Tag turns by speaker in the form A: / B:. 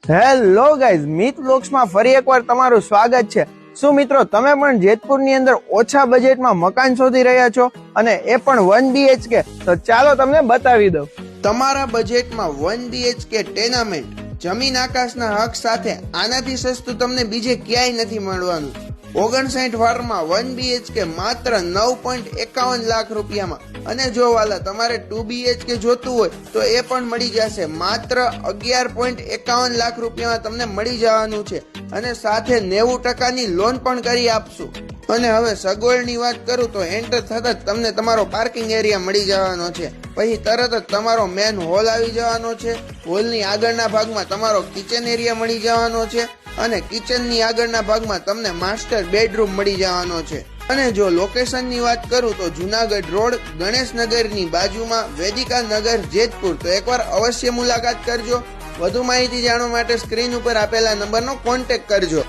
A: Hello guys, મિત વ્લોગ્સમાં ફરી એકવાર તમારું સ્વાગત છે। શું મિત્રો તમે પણ જેતપુરની અંદર ઓછા બજેટમાં મકાન શોધી રહ્યા છો અને એ પણ 1 BHK? તો ચાલો તમને બતાવી દઉં। તમારા બજેટમાં 1 BHK ટેનામેન્ટ જમીન આકાશના હક સાથે આનાથી સસ્તું તમને બીજે ક્યાંય નથી મળવાનું। 59 વારમાં 1 BHK માત્ર 9.51 લાખ રૂપિયામાં। અને જો વાલા તમારે 2 BHK જોતું હોય તો એ પણ મળી જશે માત્ર 11.51 લાખ રૂપિયામાં તમને મળી જવાનું છે અને સાથે 90% લોન પણ કરી આપશું। અને હવે સગવડની વાત કરું તો એન્ટર થતા જ તમને તમારો પાર્કિંગ એરિયા મળી જવાનો છે, પછી તરત જ તમારો મેન હોલ આવી જવાનો છે। હોલની આગળના ભાગમાં તમારો કિચન એરિયા મળી જવાનો છે અને કિચનની આગળના ભાગમાં તમને માસ્ટર બેડરૂમ મળી જવાનો છે। અને જો લોકેશનની વાત કરું તો જુનાગઢ રોડ ગણેશનગરની બાજુમાં વેદિકા નગર જેતપુર। તો એકવાર અવશ્ય મુલાકાત કરજો। વધુ માહિતી જાણવા માટે સ્ક્રીન ઉપર આપેલા નંબરનો કોન્ટેક્ટ કરજો।